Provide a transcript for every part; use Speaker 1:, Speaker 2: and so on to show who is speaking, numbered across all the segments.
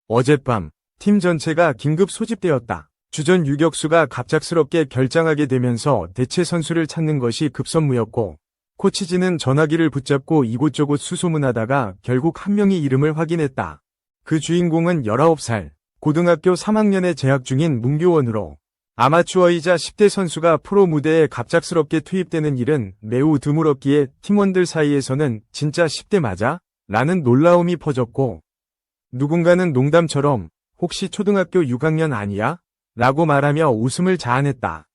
Speaker 1: 어젯밤 팀 전체가 긴급 소집되었다. 주전 유격수가 갑작스럽게 결장하게 되면서 대체 선수를 찾는 것이 급선무였고 코치진은 전화기를 붙잡고 이곳저곳 수소문하다가 결국 한 명이 이름을 확인했다. 그 주인공은 19살, 고등학교 3학년에 재학 중인 문교원으로 아마추어이자 10대 선수가 프로 무대에 갑작스럽게 투입되는 일은 매우 드물었기에 팀원들 사이에서는 진짜 10대 맞아? 라는 놀라움이 퍼졌고 누군가는 농담처럼 혹시 초등학교 6학년 아니야? 라고 말하며 웃음을 자아냈다.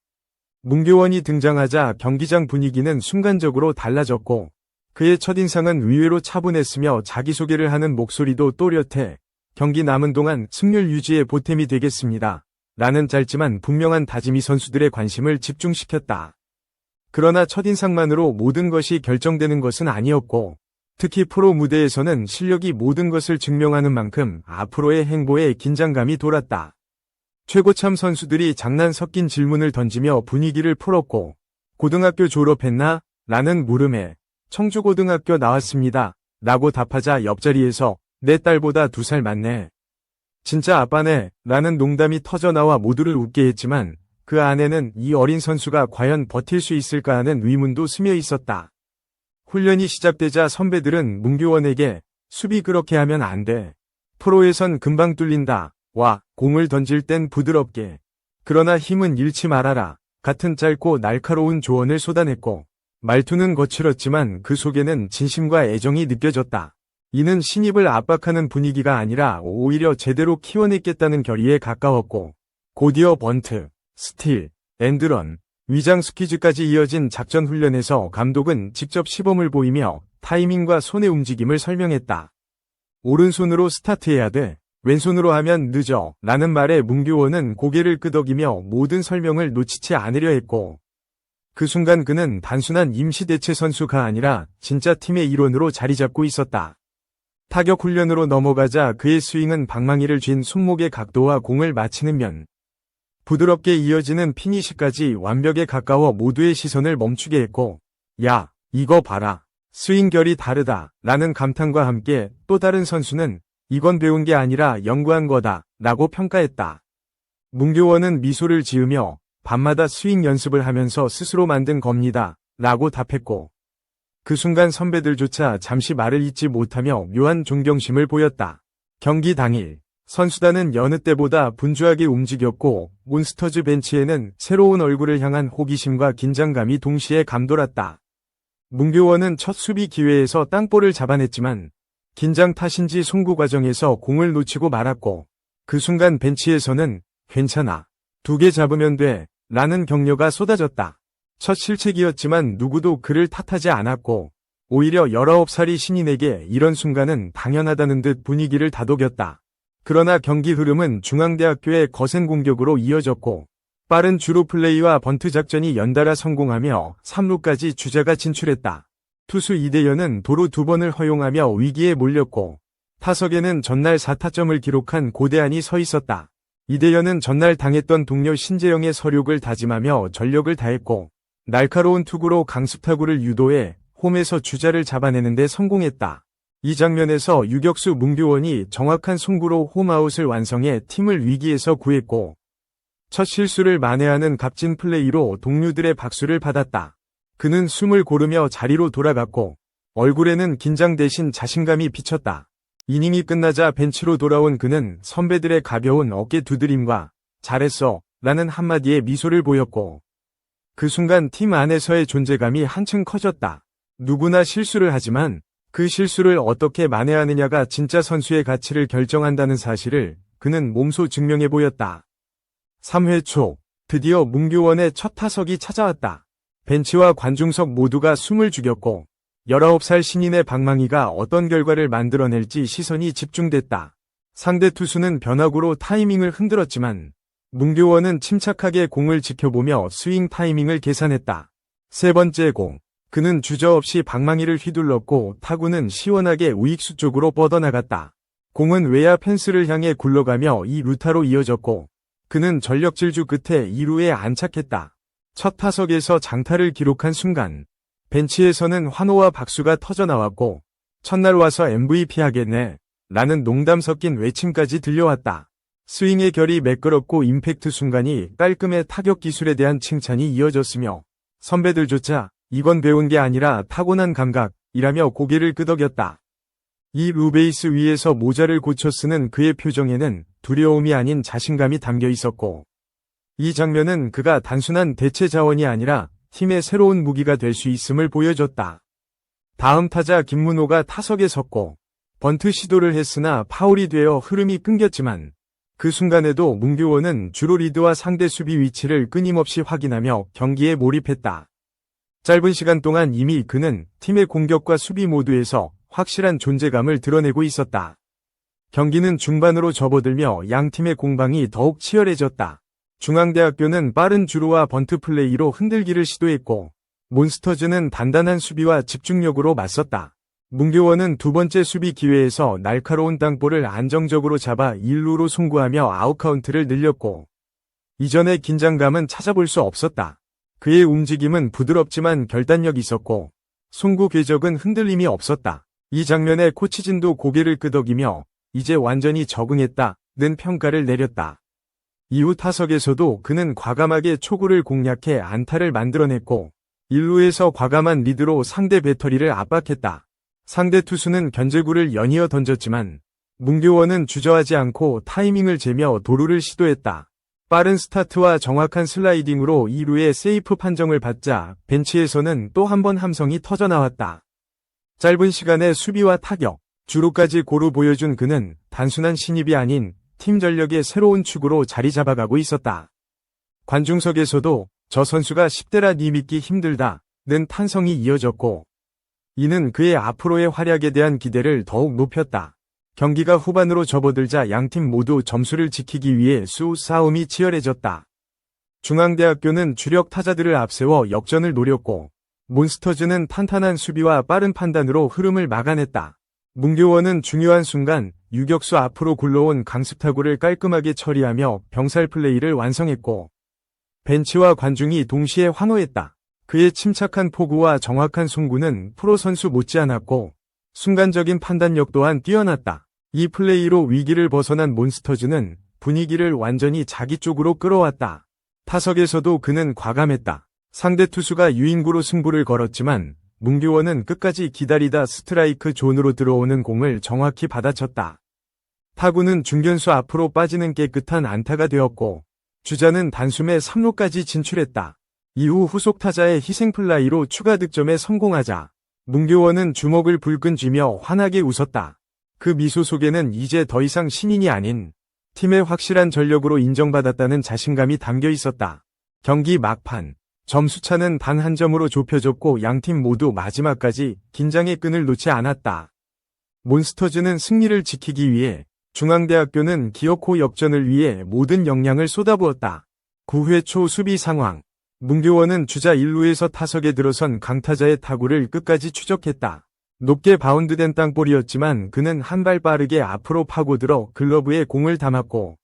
Speaker 1: 문교원이 등장하자 경기장 분위기는 순간적으로 달라졌고 그의 첫인상은 의외로 차분했으며 자기소개를 하는 목소리도 또렷해 경기 남은 동안 승률 유지에 보탬이 되겠습니다. 라는 짧지만 분명한 다짐이 선수들의 관심을 집중시켰다. 그러나 첫인상만으로 모든 것이 결정되는 것은 아니었고 특히 프로 무대에서는 실력이 모든 것을 증명하는 만큼 앞으로의 행보에 긴장감이 돌았다. 최고참 선수들이 장난 섞인 질문을 던지며 분위기를 풀었고 고등학교 졸업했나? 라는 물음에 청주고등학교 나왔습니다. 라고 답하자 옆자리에서 내 딸보다 2살 많네. 진짜 아빠네. 라는 농담이 터져나와 모두를 웃게 했지만 그 안에는 이 어린 선수가 과연 버틸 수 있을까 하는 의문도 스며 있었다. 훈련이 시작되자 선배들은 문교원에게 수비 그렇게 하면 안 돼. 프로에선 금방 뚫린다. 와, 공을 던질 땐 부드럽게. 그러나 힘은 잃지 말아라. 같은 짧고 날카로운 조언을 쏟아냈고 말투는 거칠었지만 그 속에는 진심과 애정이 느껴졌다. 이는 신입을 압박하는 분위기가 아니라 오히려 제대로 키워냈겠다는 결의에 가까웠고 곧이어 번트, 스틸, 엔드런, 위장 스퀴즈까지 이어진 작전 훈련에서 감독은 직접 시범을 보이며 타이밍과 손의 움직임을 설명했다. 오른손으로 스타트해야 돼. 왼손으로 하면 늦어. 라는 말에 문교원은 고개를 끄덕이며 모든 설명을 놓치지 않으려 했고 그 순간 그는 단순한 임시 대체 선수가 아니라 진짜 팀의 일원으로 자리 잡고 있었다. 타격 훈련으로 넘어가자 그의 스윙은 방망이를 쥔 손목의 각도와 공을 맞히는 면, 부드럽게 이어지는 피니시까지 완벽에 가까워 모두의 시선을 멈추게 했고 야, 이거 봐라. 스윙 결이 다르다. 라는 감탄과 함께 또 다른 선수는 이건 배운 게 아니라 연구한 거다. 라고 평가했다. 문교원은 미소를 지으며 밤마다 스윙 연습을 하면서 스스로 만든 겁니다. 라고 답했고 그 순간 선배들조차 잠시 말을 잇지 못하며 묘한 존경심을 보였다. 경기 당일 선수단은 여느 때보다 분주하게 움직였고 몬스터즈 벤치에는 새로운 얼굴을 향한 호기심과 긴장감이 동시에 감돌았다. 문교원은 첫 수비 기회에서 땅볼을 잡아냈지만 긴장 탓인지 송구 과정에서 공을 놓치고 말았고 그 순간 벤치에서는 괜찮아. 2개 잡으면 돼. 라는 격려가 쏟아졌다. 첫 실책이었지만 누구도 그를 탓하지 않았고 오히려 19살이 신인에게 이런 순간은 당연하다는 듯 분위기를 다독였다. 그러나 경기 흐름은 중앙대학교의 거센 공격으로 이어졌고 빠른 주루 플레이와 번트 작전이 연달아 성공하며 3루까지 주자가 진출했다. 투수 이대현은 도루 2번을 허용하며 위기에 몰렸고 타석에는 전날 4타점을 기록한 고대한이 서 있었다. 이대현은 전날 당했던 동료 신재영의 서륙을 다짐하며 전력을 다했고 날카로운 투구로 강습타구를 유도해 홈에서 주자를 잡아내는 데 성공했다. 이 장면에서 유격수 문교원이 정확한 송구로 홈아웃을 완성해 팀을 위기에서 구했고 첫 실수를 만회하는 값진 플레이로 동료들의 박수를 받았다. 그는 숨을 고르며 자리로 돌아갔고 얼굴에는 긴장 대신 자신감이 비쳤다. 이닝이 끝나자 벤치로 돌아온 그는 선배들의 가벼운 어깨 두드림과 잘했어 라는 한마디에 미소를 보였고 그 순간 팀 안에서의 존재감이 한층 커졌다. 누구나 실수를 하지만 그 실수를 어떻게 만회하느냐가 진짜 선수의 가치를 결정한다는 사실을 그는 몸소 증명해 보였다. 3회 초 드디어 문교원의 첫 타석이 찾아왔다. 벤치와 관중석 모두가 숨을 죽였고 19살 신인의 방망이가 어떤 결과를 만들어낼지 시선이 집중됐다. 상대 투수는 변화구로 타이밍을 흔들었지만 문교원은 침착하게 공을 지켜보며 스윙 타이밍을 계산했다. 세 번째 공, 그는 주저없이 방망이를 휘둘렀고 타구는 시원하게 우익수 쪽으로 뻗어나갔다. 공은 외야 펜스를 향해 굴러가며 2루타로 이어졌고 그는 전력 질주 끝에 2루에 안착했다. 첫 타석에서 장타를 기록한 순간 벤치에서는 환호와 박수가 터져나왔고 첫날 와서 MVP 하겠네 라는 농담 섞인 외침까지 들려왔다. 스윙의 결이 매끄럽고 임팩트 순간이 깔끔해 타격 기술에 대한 칭찬이 이어졌으며 선배들조차 이건 배운 게 아니라 타고난 감각이라며 고개를 끄덕였다. 이 루베이스 위에서 모자를 고쳐 쓰는 그의 표정에는 두려움이 아닌 자신감이 담겨 있었고 이 장면은 그가 단순한 대체 자원이 아니라 팀의 새로운 무기가 될 수 있음을 보여줬다. 다음 타자 김문호가 타석에 섰고 번트 시도를 했으나 파울이 되어 흐름이 끊겼지만 그 순간에도 문규원은 주로 리드와 상대 수비 위치를 끊임없이 확인하며 경기에 몰입했다. 짧은 시간 동안 이미 그는 팀의 공격과 수비 모두에서 확실한 존재감을 드러내고 있었다. 경기는 중반으로 접어들며 양 팀의 공방이 더욱 치열해졌다. 중앙대학교는 빠른 주루와 번트 플레이로 흔들기를 시도했고 몬스터즈는 단단한 수비와 집중력으로 맞섰다. 문교원은 두 번째 수비 기회에서 날카로운 땅볼을 안정적으로 잡아 1루로 송구하며 아웃카운트를 늘렸고 이전의 긴장감은 찾아볼 수 없었다. 그의 움직임은 부드럽지만 결단력 있었고 송구 궤적은 흔들림이 없었다. 이 장면에 코치진도 고개를 끄덕이며 이제 완전히 적응했다는 평가를 내렸다. 이후 타석에서도 그는 과감하게 초구를 공략해 안타를 만들어냈고 1루에서 과감한 리드로 상대 배터리를 압박했다. 상대 투수는 견제구를 연이어 던졌지만 문교원은 주저하지 않고 타이밍을 재며 도루를 시도했다. 빠른 스타트와 정확한 슬라이딩으로 2루의 세이프 판정을 받자 벤치에서는 또 한 번 함성이 터져나왔다. 짧은 시간에 수비와 타격, 주루까지 고루 보여준 그는 단순한 신입이 아닌 팀 전력의 새로운 축으로 자리 잡아가고 있었다. 관중석에서도 저 선수가 10대라 니 믿기 힘들다는 탄성이 이어졌고 이는 그의 앞으로의 활약에 대한 기대를 더욱 높였다. 경기가 후반으로 접어들자 양팀 모두 점수를 지키기 위해 싸움이 치열해졌다. 중앙대학교는 주력 타자들을 앞세워 역전을 노렸고 몬스터즈는 탄탄한 수비와 빠른 판단으로 흐름을 막아냈다. 문교원은 중요한 순간 유격수 앞으로 굴러온 강습타구를 깔끔하게 처리하며 병살 플레이를 완성했고 벤치와 관중이 동시에 환호했다. 그의 침착한 포구와 정확한 송구는 프로 선수 못지않았고 순간적인 판단력 또한 뛰어났다. 이 플레이로 위기를 벗어난 몬스터즈는 분위기를 완전히 자기 쪽으로 끌어왔다. 타석에서도 그는 과감했다. 상대 투수가 유인구로 승부를 걸었지만 문규원은 끝까지 기다리다 스트라이크 존으로 들어오는 공을 정확히 받아쳤다. 타구는 중견수 앞으로 빠지는 깨끗한 안타가 되었고 주자는 단숨에 3루까지 진출했다. 이후 후속 타자의 희생플라이로 추가 득점에 성공하자 문교원은 주먹을 불끈 쥐며 환하게 웃었다. 그 미소 속에는 이제 더 이상 신인이 아닌 팀의 확실한 전력으로 인정받았다는 자신감이 담겨 있었다. 경기 막판 점수차는 단 한 점으로 좁혀졌고 양팀 모두 마지막까지 긴장의 끈을 놓지 않았다. 몬스터즈는 승리를 지키기 위해 중앙대학교는 기어코 역전을 위해 모든 역량을 쏟아부었다. 9회 초 수비 상황 문교원은 주자 1루에서 타석에 들어선 강타자의 타구를 끝까지 추적했다. 높게 바운드된 땅볼이었지만 그는 한 발 빠르게 앞으로 파고들어 글러브에 공을 담았고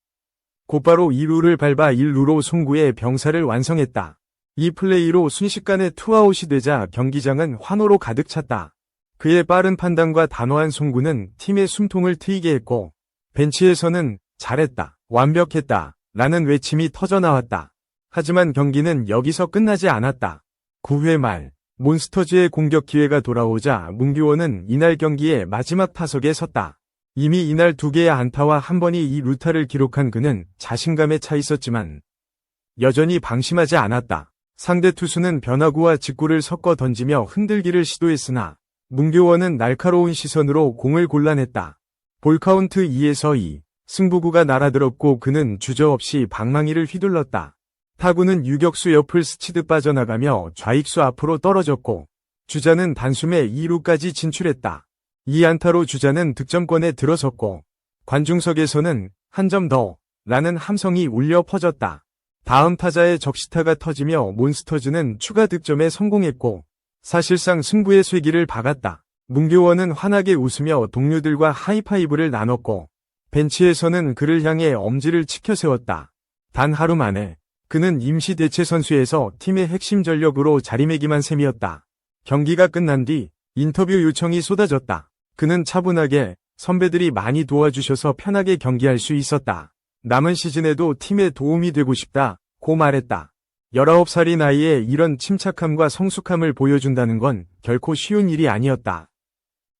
Speaker 1: 곧바로 2루를 밟아 1루로 송구해 병살을 완성했다. 이 플레이로 순식간에 투아웃이 되자 경기장은 환호로 가득 찼다. 그의 빠른 판단과 단호한 송구는 팀의 숨통을 트이게 했고 벤치에서는 잘했다, 완벽했다 라는 외침이 터져나왔다. 하지만 경기는 여기서 끝나지 않았다. 9회 말 몬스터즈의 공격 기회가 돌아오자 문규원은 이날 경기의 마지막 타석에 섰다. 이미 이날 2개의 안타와 한 번이 이 루타를 기록한 그는 자신감에 차 있었지만 여전히 방심하지 않았다. 상대 투수는 변화구와 직구를 섞어 던지며 흔들기를 시도했으나 문교원은 날카로운 시선으로 공을 골라냈다. 볼카운트 2에서 2, 승부구가 날아들었고 그는 주저없이 방망이를 휘둘렀다. 타구는 유격수 옆을 스치듯 빠져나가며 좌익수 앞으로 떨어졌고 주자는 단숨에 2루까지 진출했다. 이 안타로 주자는 득점권에 들어섰고 관중석에서는 한 점 더 라는 함성이 울려 퍼졌다. 다음 타자의 적시타가 터지며 몬스터즈는 추가 득점에 성공했고 사실상 승부의 쇠기를 박았다. 문교원은 환하게 웃으며 동료들과 하이파이브를 나눴고 벤치에서는 그를 향해 엄지를 치켜세웠다. 단 하루 만에 그는 임시 대체 선수에서 팀의 핵심 전력으로 자리매김한 셈이었다. 경기가 끝난 뒤 인터뷰 요청이 쏟아졌다. 그는 차분하게 선배들이 많이 도와주셔서 편하게 경기할 수 있었다. 남은 시즌에도 팀에 도움이 되고 싶다, 고 말했다. 19살의 나이에 이런 침착함과 성숙함을 보여준다는 건 결코 쉬운 일이 아니었다.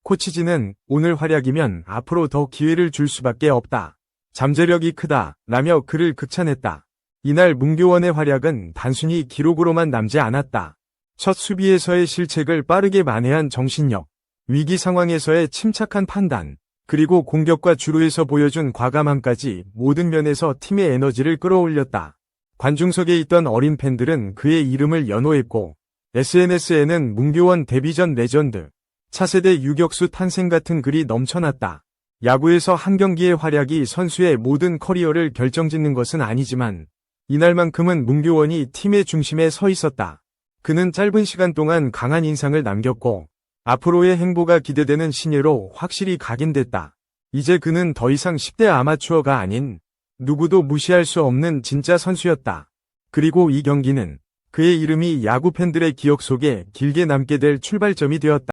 Speaker 1: 코치진은 오늘 활약이면 앞으로 더 기회를 줄 수밖에 없다. 잠재력이 크다, 라며 그를 극찬했다. 이날 문교원의 활약은 단순히 기록으로만 남지 않았다. 첫 수비에서의 실책을 빠르게 만회한 정신력, 위기 상황에서의 침착한 판단, 그리고 공격과 주루에서 보여준 과감함까지 모든 면에서 팀의 에너지를 끌어올렸다. 관중석에 있던 어린 팬들은 그의 이름을 연호했고, SNS에는 문교원 데뷔전 레전드, 차세대 유격수 탄생 같은 글이 넘쳐났다. 야구에서 한 경기의 활약이 선수의 모든 커리어를 결정짓는 것은 아니지만, 이날만큼은 문교원이 팀의 중심에 서 있었다. 그는 짧은 시간 동안 강한 인상을 남겼고, 앞으로의 행보가 기대되는 신예로 확실히 각인됐다. 이제 그는 더 이상 10대 아마추어가 아닌 누구도 무시할 수 없는 진짜 선수였다. 그리고 이 경기는 그의 이름이 야구 팬들의 기억 속에 길게 남게 될 출발점이 되었다.